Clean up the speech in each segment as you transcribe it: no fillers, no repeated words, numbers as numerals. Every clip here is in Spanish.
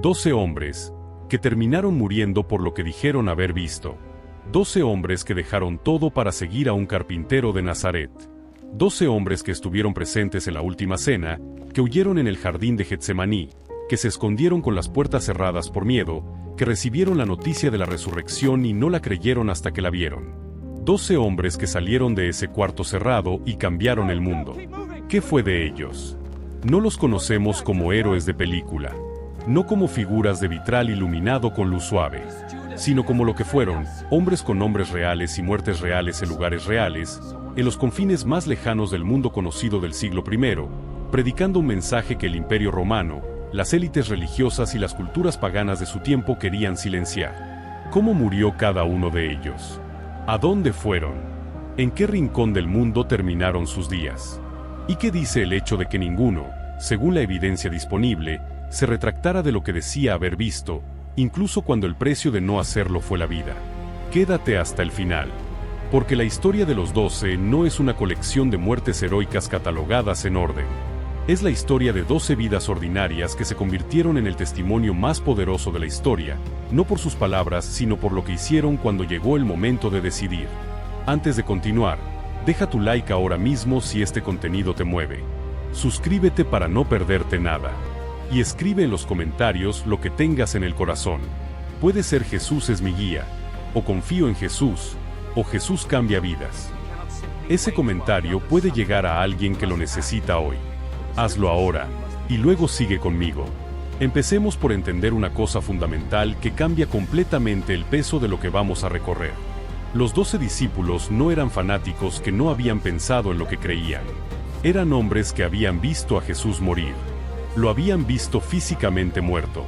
12 hombres, que terminaron muriendo por lo que dijeron haber visto. 12 hombres que dejaron todo para seguir a un carpintero de Nazaret. 12 hombres que estuvieron presentes en la última cena, que huyeron en el jardín de Getsemaní, que se escondieron con las puertas cerradas por miedo, que recibieron la noticia de la resurrección y no la creyeron hasta que la vieron. 12 hombres que salieron de ese cuarto cerrado y cambiaron el mundo. ¿Qué fue de ellos? No los conocemos como héroes de película, no como figuras de vitral iluminado con luz suave, sino como lo que fueron, hombres con nombres reales y muertes reales en lugares reales, en los confines más lejanos del mundo conocido del siglo I, predicando un mensaje que el Imperio Romano, las élites religiosas y las culturas paganas de su tiempo querían silenciar. ¿Cómo murió cada uno de ellos? ¿A dónde fueron? ¿En qué rincón del mundo terminaron sus días? ¿Y qué dice el hecho de que ninguno, según la evidencia disponible, se retractara de lo que decía haber visto, incluso cuando el precio de no hacerlo fue la vida? Quédate hasta el final, porque la historia de los 12 no es una colección de muertes heroicas catalogadas en orden. Es la historia de 12 vidas ordinarias que se convirtieron en el testimonio más poderoso de la historia, no por sus palabras, sino por lo que hicieron cuando llegó el momento de decidir. Antes de continuar, deja tu like ahora mismo si este contenido te mueve. Suscríbete para no perderte nada. Y escribe en los comentarios lo que tengas en el corazón. Puede ser Jesús es mi guía, o confío en Jesús, o Jesús cambia vidas. Ese comentario puede llegar a alguien que lo necesita hoy. Hazlo ahora, y luego sigue conmigo. Empecemos por entender una cosa fundamental que cambia completamente el peso de lo que vamos a recorrer. Los 12 discípulos no eran fanáticos que no habían pensado en lo que creían. Eran hombres que habían visto a Jesús morir. Lo habían visto físicamente muerto.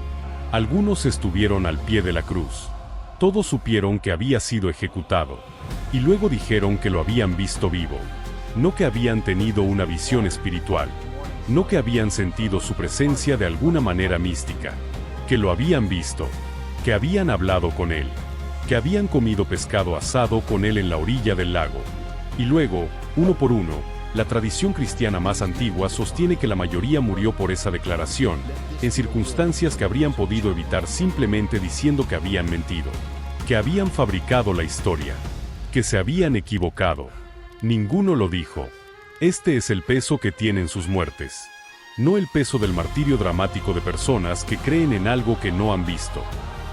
Algunos estuvieron al pie de la cruz. Todos supieron que había sido ejecutado. Y luego dijeron que lo habían visto vivo. No que habían tenido una visión espiritual. No que habían sentido su presencia de alguna manera mística. Que lo habían visto. Que habían hablado con él. Que habían comido pescado asado con él en la orilla del lago. Y luego, uno por uno, la tradición cristiana más antigua sostiene que la mayoría murió por esa declaración, en circunstancias que habrían podido evitar simplemente diciendo que habían mentido, que habían fabricado la historia, que se habían equivocado. Ninguno lo dijo. Este es el peso que tienen sus muertes. No el peso del martirio dramático de personas que creen en algo que no han visto.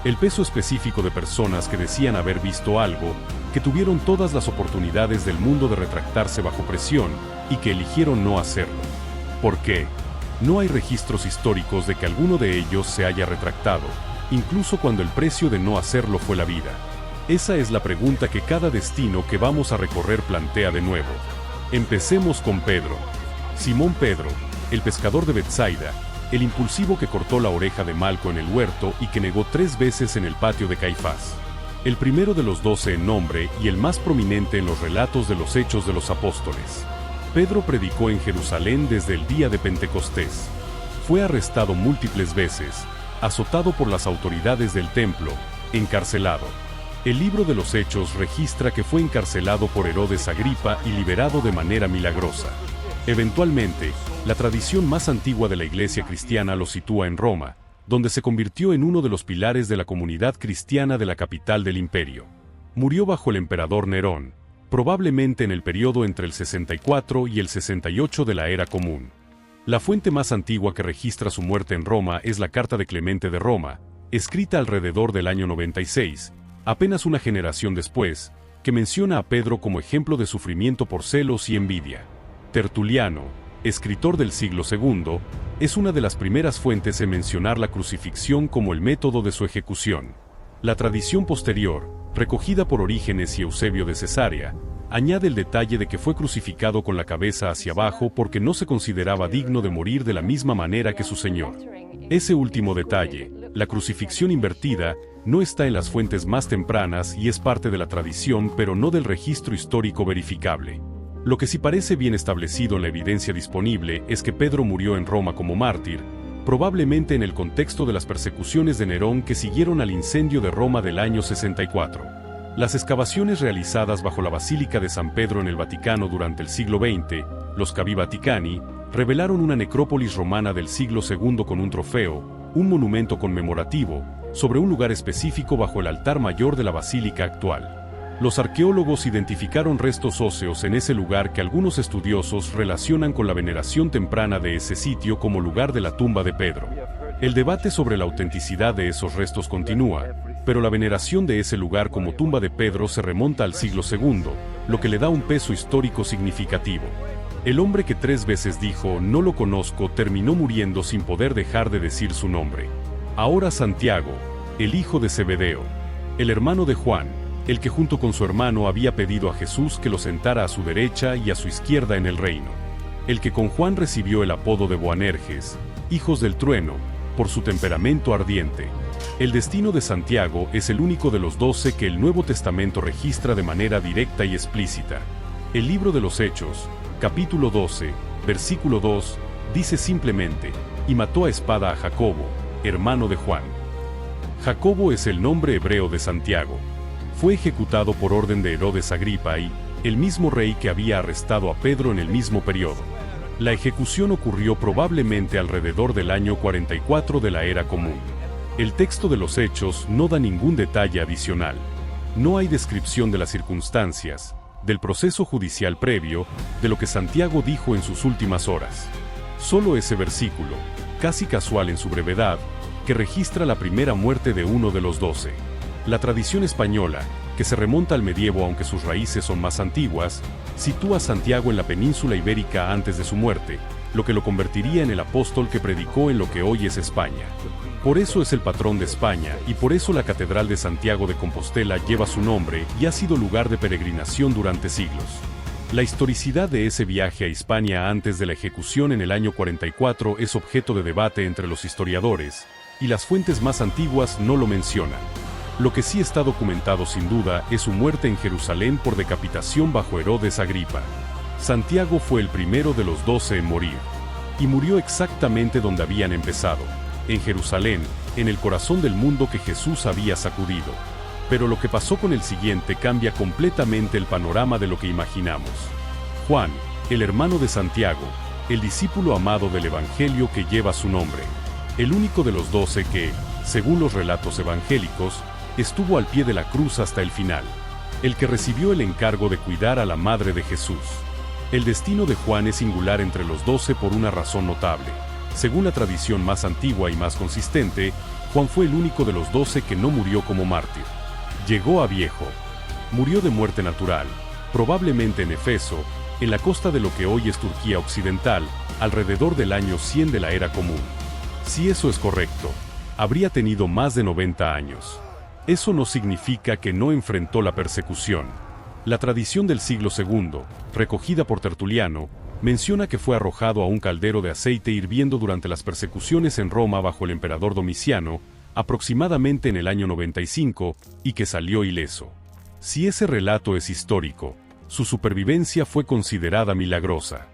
El peso específico de personas que decían haber visto algo, que tuvieron todas las oportunidades del mundo de retractarse bajo presión, y que eligieron no hacerlo. ¿Por qué? No hay registros históricos de que alguno de ellos se haya retractado, incluso cuando el precio de no hacerlo fue la vida. Esa es la pregunta que cada destino que vamos a recorrer plantea de nuevo. Empecemos con Pedro. Simón Pedro, el pescador de Betsaida, el impulsivo que cortó la oreja de Malco en el huerto y que negó 3 veces en el patio de Caifás. El primero de los 12 en nombre y el más prominente en los relatos de los Hechos de los Apóstoles. Pedro predicó en Jerusalén desde el día de Pentecostés. Fue arrestado múltiples veces, azotado por las autoridades del templo, encarcelado. El libro de los Hechos registra que fue encarcelado por Herodes Agripa y liberado de manera milagrosa. Eventualmente, la tradición más antigua de la Iglesia cristiana lo sitúa en Roma, donde se convirtió en uno de los pilares de la comunidad cristiana de la capital del imperio. Murió bajo el emperador Nerón, probablemente en el periodo entre el 64 y el 68 de la Era Común. La fuente más antigua que registra su muerte en Roma es la Carta de Clemente de Roma, escrita alrededor del año 96, apenas una generación después, que menciona a Pedro como ejemplo de sufrimiento por celos y envidia. Tertuliano, escritor del siglo II, es una de las primeras fuentes en mencionar la crucifixión como el método de su ejecución. La tradición posterior, recogida por Orígenes y Eusebio de Cesarea, añade el detalle de que fue crucificado con la cabeza hacia abajo porque no se consideraba digno de morir de la misma manera que su Señor. Ese último detalle, la crucifixión invertida, no está en las fuentes más tempranas y es parte de la tradición pero no del registro histórico verificable. Lo que sí parece bien establecido en la evidencia disponible es que Pedro murió en Roma como mártir, probablemente en el contexto de las persecuciones de Nerón que siguieron al incendio de Roma del año 64. Las excavaciones realizadas bajo la Basílica de San Pedro en el Vaticano durante el siglo XX, los Cavi Vaticani, revelaron una necrópolis romana del siglo II con un trofeo, un monumento conmemorativo, sobre un lugar específico bajo el altar mayor de la basílica actual. Los arqueólogos identificaron restos óseos en ese lugar que algunos estudiosos relacionan con la veneración temprana de ese sitio como lugar de la tumba de Pedro. El debate sobre la autenticidad de esos restos continúa, pero la veneración de ese lugar como tumba de Pedro se remonta al siglo II, lo que le da un peso histórico significativo. El hombre que 3 veces dijo "no lo conozco" terminó muriendo sin poder dejar de decir su nombre. Ahora Santiago, el hijo de Zebedeo, el hermano de Juan, el que junto con su hermano había pedido a Jesús que lo sentara a su derecha y a su izquierda en el reino. El que con Juan recibió el apodo de Boanerges, hijos del trueno, por su temperamento ardiente. El destino de Santiago es el único de los 12 que el Nuevo Testamento registra de manera directa y explícita. El libro de los Hechos, capítulo 12, versículo 2, dice simplemente: "Y mató a espada a Jacobo, hermano de Juan". Jacobo es el nombre hebreo de Santiago. Fue ejecutado por orden de Herodes Agripa I, el mismo rey que había arrestado a Pedro en el mismo periodo. La ejecución ocurrió probablemente alrededor del año 44 de la Era Común. El texto de los Hechos no da ningún detalle adicional. No hay descripción de las circunstancias, del proceso judicial previo, de lo que Santiago dijo en sus últimas horas. Solo ese versículo, casi casual en su brevedad, que registra la primera muerte de uno de los 12. La tradición española, que se remonta al medievo aunque sus raíces son más antiguas, sitúa a Santiago en la península ibérica antes de su muerte, lo que lo convertiría en el apóstol que predicó en lo que hoy es España. Por eso es el patrón de España y por eso la Catedral de Santiago de Compostela lleva su nombre y ha sido lugar de peregrinación durante siglos. La historicidad de ese viaje a Hispania antes de la ejecución en el año 44 es objeto de debate entre los historiadores, y las fuentes más antiguas no lo mencionan. Lo que sí está documentado sin duda es su muerte en Jerusalén por decapitación bajo Herodes Agripa. Santiago fue el primero de los 12 en morir. Y murió exactamente donde habían empezado, en Jerusalén, en el corazón del mundo que Jesús había sacudido. Pero lo que pasó con el siguiente cambia completamente el panorama de lo que imaginamos. Juan, el hermano de Santiago, el discípulo amado del Evangelio que lleva su nombre. El único de los 12 que, según los relatos evangélicos, estuvo al pie de la cruz hasta el final. El que recibió el encargo de cuidar a la madre de Jesús. El destino de Juan es singular entre los 12 por una razón notable. Según la tradición más antigua y más consistente, Juan fue el único de los 12 que no murió como mártir. Llegó a viejo. Murió de muerte natural, probablemente en Efeso, en la costa de lo que hoy es Turquía occidental, alrededor del año 100 de la Era Común. Si eso es correcto, habría tenido más de 90 años. Eso no significa que no enfrentó la persecución. La tradición del siglo II, recogida por Tertuliano, menciona que fue arrojado a un caldero de aceite hirviendo durante las persecuciones en Roma bajo el emperador Domiciano, aproximadamente en el año 95, y que salió ileso. Si ese relato es histórico, su supervivencia fue considerada milagrosa.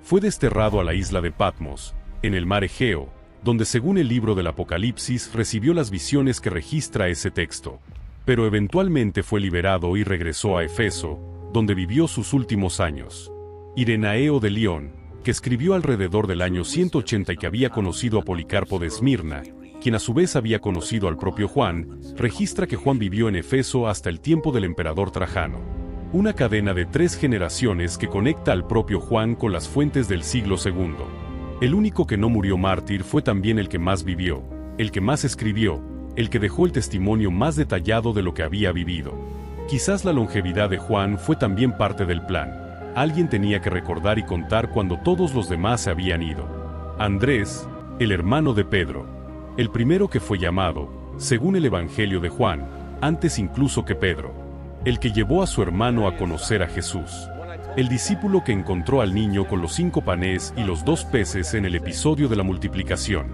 Fue desterrado a la isla de Patmos, en el mar Egeo, donde según el libro del Apocalipsis recibió las visiones que registra ese texto. Pero eventualmente fue liberado y regresó a Efeso, donde vivió sus últimos años. Irenaeo de León, que escribió alrededor del año 180 y que había conocido a Policarpo de Esmirna, quien a su vez había conocido al propio Juan, registra que Juan vivió en Efeso hasta el tiempo del emperador Trajano. Una cadena de 3 generaciones que conecta al propio Juan con las fuentes del siglo II. El único que no murió mártir fue también el que más vivió, el que más escribió, el que dejó el testimonio más detallado de lo que había vivido. Quizás la longevidad de Juan fue también parte del plan. Alguien tenía que recordar y contar cuando todos los demás se habían ido. Andrés, el hermano de Pedro, el primero que fue llamado, según el Evangelio de Juan, antes incluso que Pedro, el que llevó a su hermano a conocer a Jesús. El discípulo que encontró al niño con los 5 panes y los 2 peces en el episodio de la multiplicación.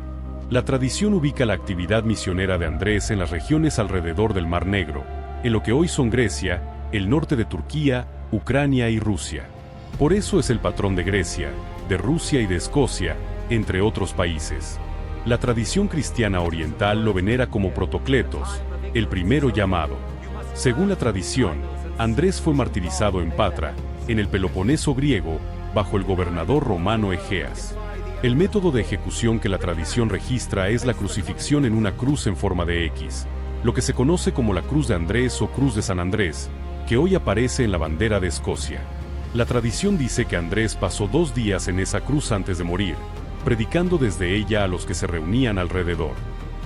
La tradición ubica la actividad misionera de Andrés en las regiones alrededor del Mar Negro, en lo que hoy son Grecia, el norte de Turquía, Ucrania y Rusia. Por eso es el patrón de Grecia, de Rusia y de Escocia, entre otros países. La tradición cristiana oriental lo venera como Protocletos, el primero llamado. Según la tradición, Andrés fue martirizado en Patra, en el Peloponeso griego, bajo el gobernador romano Egeas. El método de ejecución que la tradición registra es la crucifixión en una cruz en forma de X, lo que se conoce como la Cruz de Andrés o Cruz de San Andrés, que hoy aparece en la bandera de Escocia. La tradición dice que Andrés pasó 2 días en esa cruz antes de morir, predicando desde ella a los que se reunían alrededor.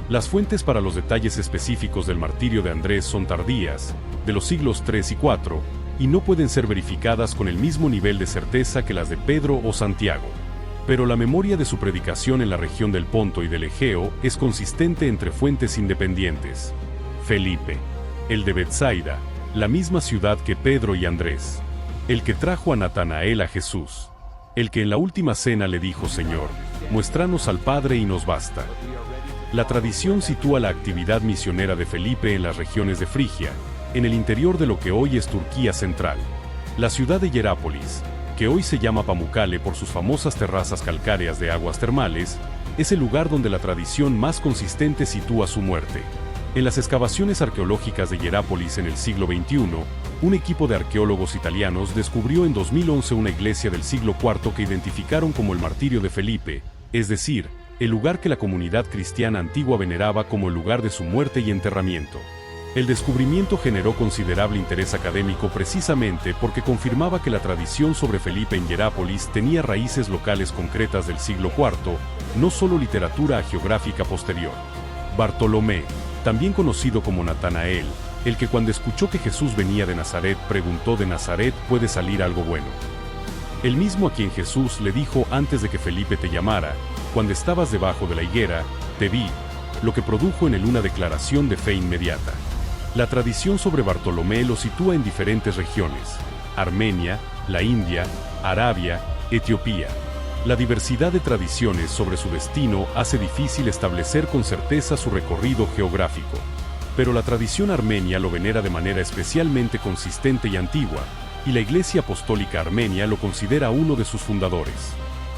Las fuentes para los detalles específicos del martirio de Andrés son tardías, de los siglos III y IV, y no pueden ser verificadas con el mismo nivel de certeza que las de Pedro o Santiago. Pero la memoria de su predicación en la región del Ponto y del Egeo es consistente entre fuentes independientes. Felipe, el de Betsaida, la misma ciudad que Pedro y Andrés, el que trajo a Natanael a Jesús, el que en la última cena le dijo: Señor, muéstranos al Padre y nos basta. La tradición sitúa la actividad misionera de Felipe en las regiones de Frigia, en el interior de lo que hoy es Turquía central. La ciudad de Hierápolis, que hoy se llama Pamukkale por sus famosas terrazas calcáreas de aguas termales, es el lugar donde la tradición más consistente sitúa su muerte. En las excavaciones arqueológicas de Hierápolis en el siglo XXI, un equipo de arqueólogos italianos descubrió en 2011 una iglesia del siglo IV que identificaron como el martirio de Felipe, es decir, el lugar que la comunidad cristiana antigua veneraba como el lugar de su muerte y enterramiento. El descubrimiento generó considerable interés académico precisamente porque confirmaba que la tradición sobre Felipe en Hierápolis tenía raíces locales concretas del siglo IV, no solo literatura geográfica posterior. Bartolomé, también conocido como Natanael, el que cuando escuchó que Jesús venía de Nazaret preguntó: ¿de Nazaret puede salir algo bueno? El mismo a quien Jesús le dijo antes de que Felipe te llamara: cuando estabas debajo de la higuera, te vi, lo que produjo en él una declaración de fe inmediata. La tradición sobre Bartolomé lo sitúa en diferentes regiones: Armenia, la India, Arabia, Etiopía. La diversidad de tradiciones sobre su destino hace difícil establecer con certeza su recorrido geográfico. Pero la tradición armenia lo venera de manera especialmente consistente y antigua, y la Iglesia Apostólica Armenia lo considera uno de sus fundadores.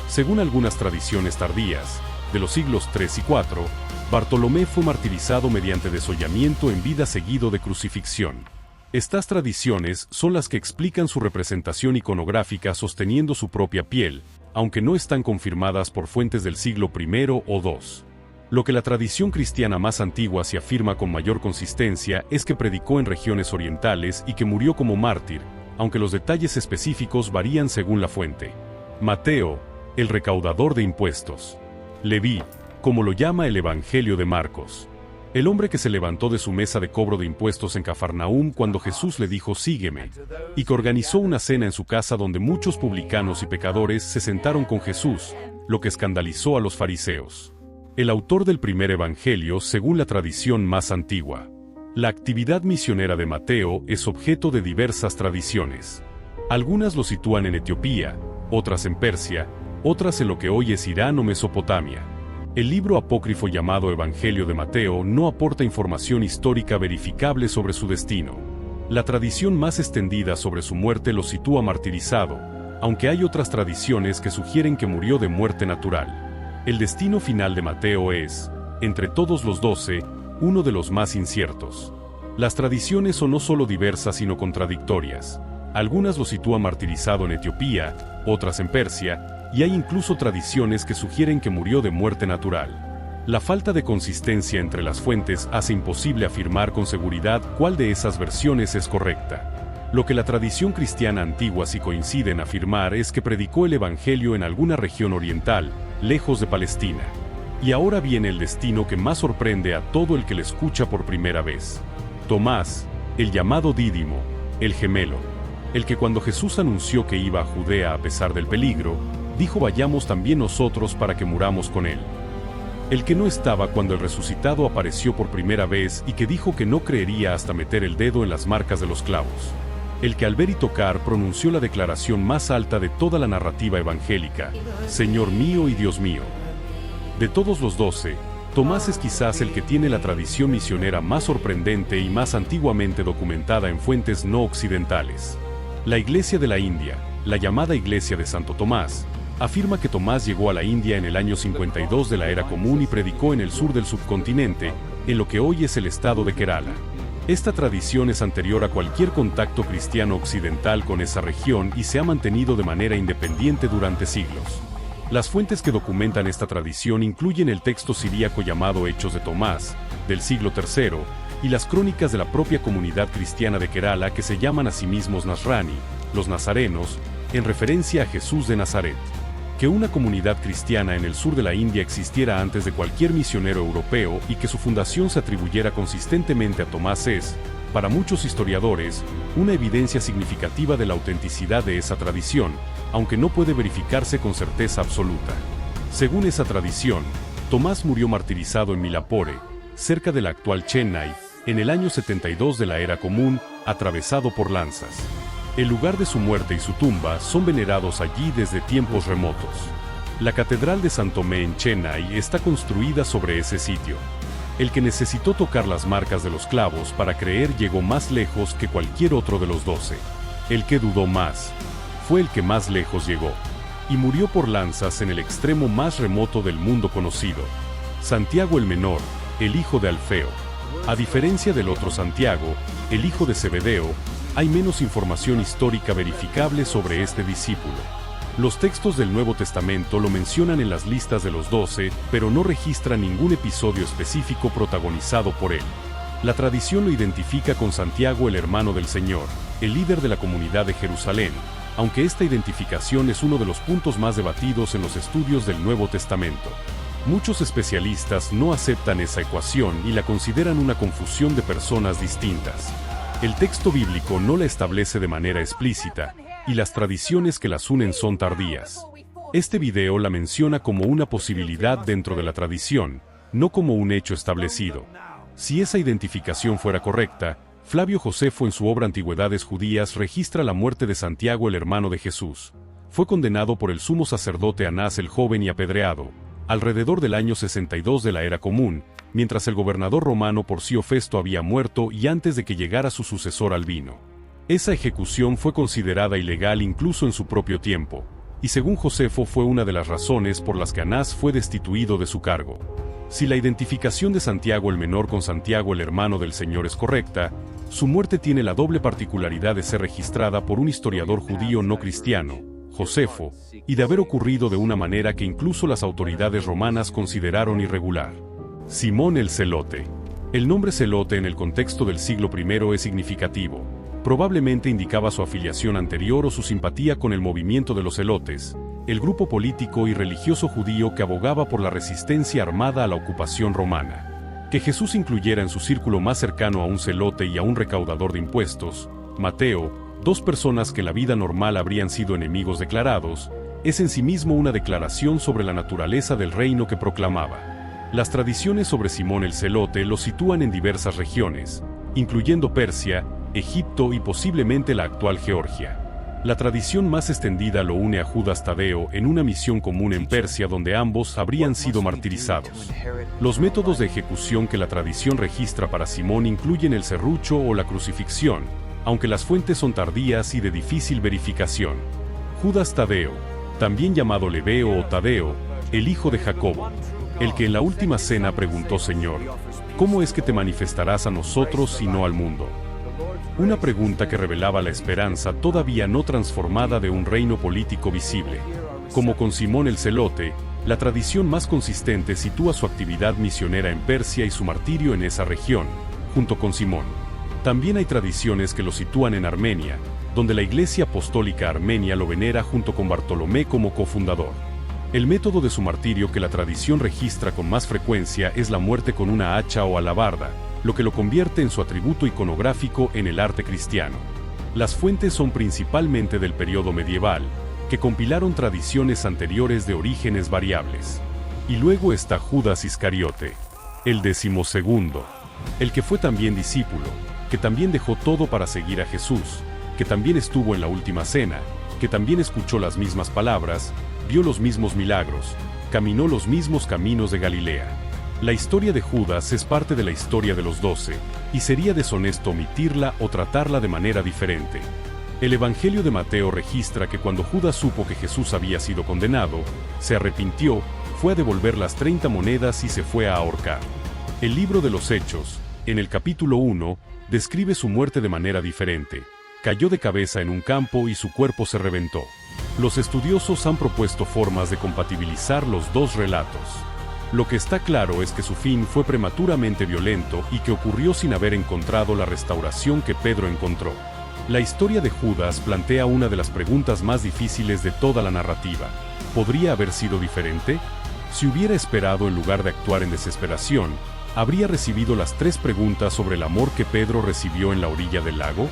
Según algunas tradiciones tardías, de los siglos III y IV, Bartolomé fue martirizado mediante desollamiento en vida seguido de crucifixión. Estas tradiciones son las que explican su representación iconográfica sosteniendo su propia piel, aunque no están confirmadas por fuentes del siglo I o II. Lo que la tradición cristiana más antigua se afirma con mayor consistencia es que predicó en regiones orientales y que murió como mártir, aunque los detalles específicos varían según la fuente. Mateo, el recaudador de impuestos. Leví, como lo llama el Evangelio de Marcos. El hombre que se levantó de su mesa de cobro de impuestos en Cafarnaúm cuando Jesús le dijo: sígueme, y que organizó una cena en su casa donde muchos publicanos y pecadores se sentaron con Jesús, lo que escandalizó a los fariseos. El autor del primer evangelio según la tradición más antigua. La actividad misionera de Mateo es objeto de diversas tradiciones. Algunas lo sitúan en Etiopía, otras en Persia, otras en lo que hoy es Irán o Mesopotamia. El libro apócrifo llamado Evangelio de Mateo no aporta información histórica verificable sobre su destino. La tradición más extendida sobre su muerte lo sitúa martirizado, aunque hay otras tradiciones que sugieren que murió de muerte natural. El destino final de Mateo es, entre todos los 12, uno de los más inciertos. Las tradiciones son no solo diversas sino contradictorias. Algunas lo sitúan martirizado en Etiopía, otras en Persia, y hay incluso tradiciones que sugieren que murió de muerte natural. La falta de consistencia entre las fuentes hace imposible afirmar con seguridad cuál de esas versiones es correcta. Lo que la tradición cristiana antigua sí coincide en afirmar es que predicó el Evangelio en alguna región oriental, lejos de Palestina. Y ahora viene el destino que más sorprende a todo el que le escucha por primera vez. Tomás, el llamado Dídimo, el gemelo, el que cuando Jesús anunció que iba a Judea a pesar del peligro, dijo: vayamos también nosotros para que muramos con él. El que no estaba cuando el resucitado apareció por primera vez y que dijo que no creería hasta meter el dedo en las marcas de los clavos. El que al ver y tocar pronunció la declaración más alta de toda la narrativa evangélica: Señor mío y Dios mío. De todos los 12, Tomás es quizás el que tiene la tradición misionera más sorprendente y más antiguamente documentada en fuentes no occidentales. La Iglesia de la India, la llamada Iglesia de Santo Tomás, afirma que Tomás llegó a la India en el año 52 de la Era Común y predicó en el sur del subcontinente, en lo que hoy es el estado de Kerala. Esta tradición es anterior a cualquier contacto cristiano occidental con esa región y se ha mantenido de manera independiente durante siglos. Las fuentes que documentan esta tradición incluyen el texto siríaco llamado Hechos de Tomás, del siglo III, y las crónicas de la propia comunidad cristiana de Kerala que se llaman a sí mismos Nasrani, los nazarenos, en referencia a Jesús de Nazaret. Que una comunidad cristiana en el sur de la India existiera antes de cualquier misionero europeo y que su fundación se atribuyera consistentemente a Tomás es, para muchos historiadores, una evidencia significativa de la autenticidad de esa tradición, aunque no puede verificarse con certeza absoluta. Según esa tradición, Tomás murió martirizado en Milapore, cerca de la actual Chennai, en el año 72 de la Era Común, atravesado por lanzas. El lugar de su muerte y su tumba son venerados allí desde tiempos remotos. La Catedral de San Tomé en Chennai está construida sobre ese sitio. El que necesitó tocar las marcas de los clavos para creer llegó más lejos que cualquier otro de los 12. El que dudó más fue el que más lejos llegó, y murió por lanzas en el extremo más remoto del mundo conocido. Santiago el Menor, el hijo de Alfeo. A diferencia del otro Santiago, el hijo de Zebedeo, hay menos información histórica verificable sobre este discípulo. Los textos del Nuevo Testamento lo mencionan en las listas de los 12, pero no registran ningún episodio específico protagonizado por él. La tradición lo identifica con Santiago el hermano del Señor, el líder de la comunidad de Jerusalén, aunque esta identificación es uno de los puntos más debatidos en los estudios del Nuevo Testamento. Muchos especialistas no aceptan esa ecuación y la consideran una confusión de personas distintas. El texto bíblico no la establece de manera explícita, y las tradiciones que las unen son tardías. Este video la menciona como una posibilidad dentro de la tradición, no como un hecho establecido. Si esa identificación fuera correcta, Flavio Josefo en su obra Antigüedades Judías registra la muerte de Santiago el hermano de Jesús. Fue condenado por el sumo sacerdote Anás el joven y apedreado, alrededor del año 62 de la Era Común, mientras el gobernador romano Porcio Festo había muerto y antes de que llegara su sucesor Albino. Esa ejecución fue considerada ilegal incluso en su propio tiempo, y según Josefo fue una de las razones por las que Anás fue destituido de su cargo. Si la identificación de Santiago el Menor con Santiago el hermano del Señor es correcta, su muerte tiene la doble particularidad de ser registrada por un historiador judío no cristiano, Josefo, y de haber ocurrido de una manera que incluso las autoridades romanas consideraron irregular. Simón el Celote. El nombre celote en el contexto del siglo I es significativo. Probablemente indicaba su afiliación anterior o su simpatía con el movimiento de los celotes, el grupo político y religioso judío que abogaba por la resistencia armada a la ocupación romana. Que Jesús incluyera en su círculo más cercano a un celote y a un recaudador de impuestos, Mateo, dos personas que en la vida normal habrían sido enemigos declarados, es en sí mismo una declaración sobre la naturaleza del reino que proclamaba. Las tradiciones sobre Simón el Celote lo sitúan en diversas regiones, incluyendo Persia, Egipto y posiblemente la actual Georgia. La tradición más extendida lo une a Judas Tadeo en una misión común en Persia donde ambos habrían sido martirizados. Los métodos de ejecución que la tradición registra para Simón incluyen el serrucho o la crucifixión, aunque las fuentes son tardías y de difícil verificación. Judas Tadeo, también llamado Leveo o Tadeo, el hijo de Jacobo, el que en la última cena preguntó: Señor, ¿cómo es que te manifestarás a nosotros y no al mundo? Una pregunta que revelaba la esperanza todavía no transformada de un reino político visible. Como con Simón el Celote, la tradición más consistente sitúa su actividad misionera en Persia y su martirio en esa región, junto con Simón. También hay tradiciones que lo sitúan en Armenia, donde la Iglesia Apostólica Armenia lo venera junto con Bartolomé como cofundador. El método de su martirio que la tradición registra con más frecuencia es la muerte con una hacha o alabarda, lo que lo convierte en su atributo iconográfico en el arte cristiano. Las fuentes son principalmente del periodo medieval, que compilaron tradiciones anteriores de orígenes variables. Y luego está Judas Iscariote, el 12º, el que fue también discípulo, que también dejó todo para seguir a Jesús, que también estuvo en la última cena, que también escuchó las mismas palabras, vio los mismos milagros, caminó los mismos caminos de Galilea. La historia de Judas es parte de la historia de los 12, y sería deshonesto omitirla o tratarla de manera diferente. El Evangelio de Mateo registra que cuando Judas supo que Jesús había sido condenado, se arrepintió, fue a devolver las 30 monedas y se fue a ahorcar. El libro de los Hechos, en el capítulo 1, describe su muerte de manera diferente. Cayó de cabeza en un campo y su cuerpo se reventó. Los estudiosos han propuesto formas de compatibilizar los dos relatos. Lo que está claro es que su fin fue prematuramente violento y que ocurrió sin haber encontrado la restauración que Pedro encontró. La historia de Judas plantea una de las preguntas más difíciles de toda la narrativa. ¿Podría haber sido diferente? Si hubiera esperado en lugar de actuar en desesperación, ¿habría recibido las 3 preguntas sobre el amor que Pedro recibió en la orilla del lago?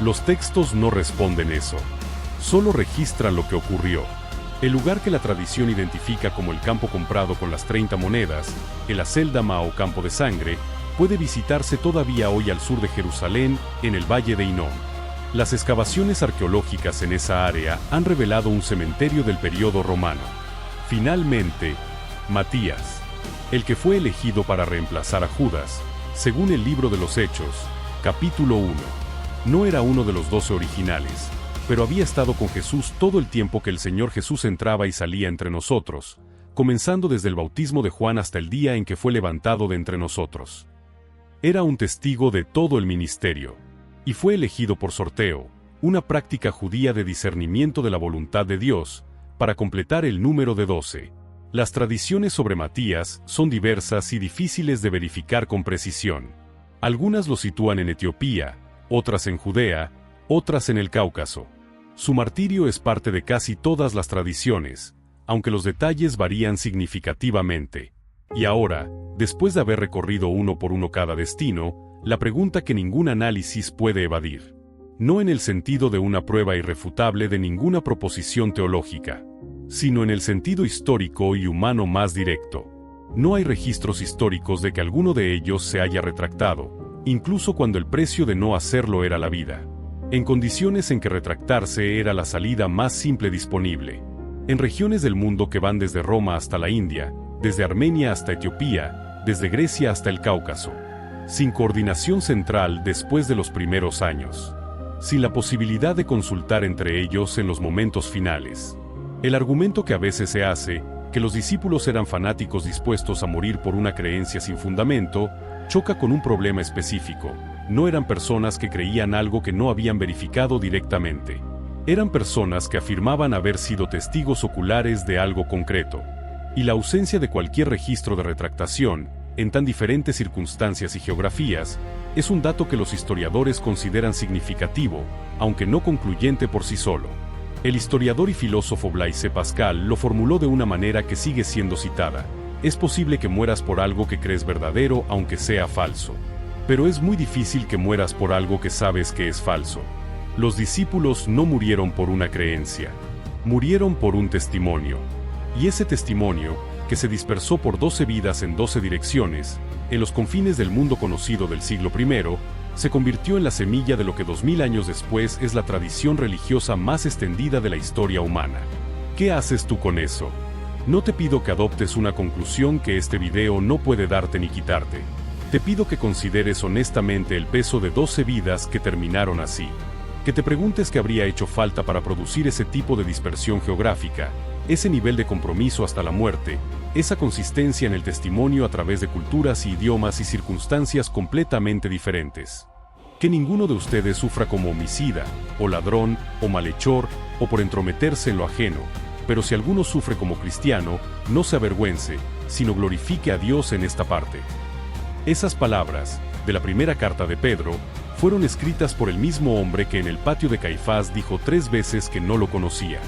Los textos no responden eso. Solo registran lo que ocurrió. El lugar que la tradición identifica como el campo comprado con las 30 monedas, el Aceldama o campo de sangre, puede visitarse todavía hoy al sur de Jerusalén, en el valle de Hinnom. Las excavaciones arqueológicas en esa área han revelado un cementerio del período romano. Finalmente, Matías, el que fue elegido para reemplazar a Judas, según el libro de los Hechos, capítulo 1, no era uno de los 12 originales, pero había estado con Jesús todo el tiempo que el Señor Jesús entraba y salía entre nosotros, comenzando desde el bautismo de Juan hasta el día en que fue levantado de entre nosotros. Era un testigo de todo el ministerio, y fue elegido por sorteo, una práctica judía de discernimiento de la voluntad de Dios, para completar el número de 12. Las tradiciones sobre Matías son diversas y difíciles de verificar con precisión. Algunas lo sitúan en Etiopía, otras en Judea, otras en el Cáucaso. Su martirio es parte de casi todas las tradiciones, aunque los detalles varían significativamente. Y ahora, después de haber recorrido uno por uno cada destino, la pregunta que ningún análisis puede evadir. No en el sentido de una prueba irrefutable de ninguna proposición teológica, sino en el sentido histórico y humano más directo. No hay registros históricos de que alguno de ellos se haya retractado, incluso cuando el precio de no hacerlo era la vida. En condiciones en que retractarse era la salida más simple disponible. En regiones del mundo que van desde Roma hasta la India, desde Armenia hasta Etiopía, desde Grecia hasta el Cáucaso. Sin coordinación central después de los primeros años. Sin la posibilidad de consultar entre ellos en los momentos finales. El argumento que a veces se hace, que los discípulos eran fanáticos dispuestos a morir por una creencia sin fundamento, choca con un problema específico. No eran personas que creían algo que no habían verificado directamente. Eran personas que afirmaban haber sido testigos oculares de algo concreto. Y la ausencia de cualquier registro de retractación, en tan diferentes circunstancias y geografías, es un dato que los historiadores consideran significativo, aunque no concluyente por sí solo. El historiador y filósofo Blaise Pascal lo formuló de una manera que sigue siendo citada. Es posible que mueras por algo que crees verdadero aunque sea falso. Pero es muy difícil que mueras por algo que sabes que es falso. Los discípulos no murieron por una creencia. Murieron por un testimonio. Y ese testimonio, que se dispersó por 12 vidas en 12 direcciones, en los confines del mundo conocido del siglo I, se convirtió en la semilla de lo que 2000 años después es la tradición religiosa más extendida de la historia humana. ¿Qué haces tú con eso? No te pido que adoptes una conclusión que este video no puede darte ni quitarte. Te pido que consideres honestamente el peso de 12 vidas que terminaron así. Que te preguntes qué habría hecho falta para producir ese tipo de dispersión geográfica, ese nivel de compromiso hasta la muerte, esa consistencia en el testimonio a través de culturas y idiomas y circunstancias completamente diferentes. Que ninguno de ustedes sufra como homicida, o ladrón, o malhechor, o por entrometerse en lo ajeno, pero si alguno sufre como cristiano, no se avergüence, sino glorifique a Dios en esta parte. Esas palabras, de la primera carta de Pedro, fueron escritas por el mismo hombre que en el patio de Caifás dijo 3 veces que no lo conocía.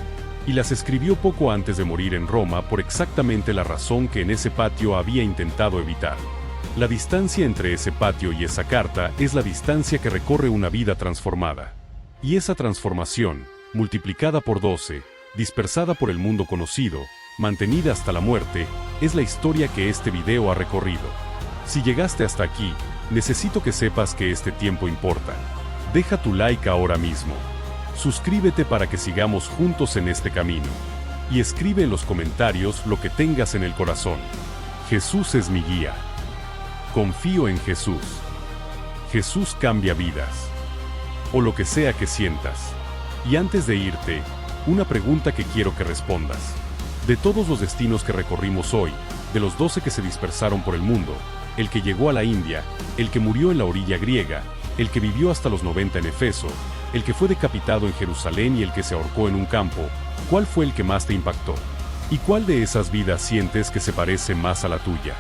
Y las escribió poco antes de morir en Roma por exactamente la razón que en ese patio había intentado evitar. La distancia entre ese patio y esa carta es la distancia que recorre una vida transformada. Y esa transformación, multiplicada por 12, dispersada por el mundo conocido, mantenida hasta la muerte, es la historia que este video ha recorrido. Si llegaste hasta aquí, necesito que sepas que este tiempo importa. Deja tu like ahora mismo. Suscríbete para que sigamos juntos en este camino. Y escribe en los comentarios lo que tengas en el corazón. Jesús es mi guía. Confío en Jesús. Jesús cambia vidas. O lo que sea que sientas. Y antes de irte, una pregunta que quiero que respondas. De todos los destinos que recorrimos hoy, de los 12 que se dispersaron por el mundo, el que llegó a la India, el que murió en la orilla griega, el que vivió hasta los 90 en Efeso, el que fue decapitado en Jerusalén y el que se ahorcó en un campo, ¿Cuál fue el que más te impactó? ¿Y cuál de esas vidas sientes que se parece más a la tuya?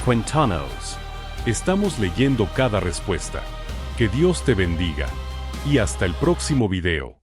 Cuéntanos. Estamos leyendo cada respuesta. Que Dios te bendiga. Y hasta el próximo video.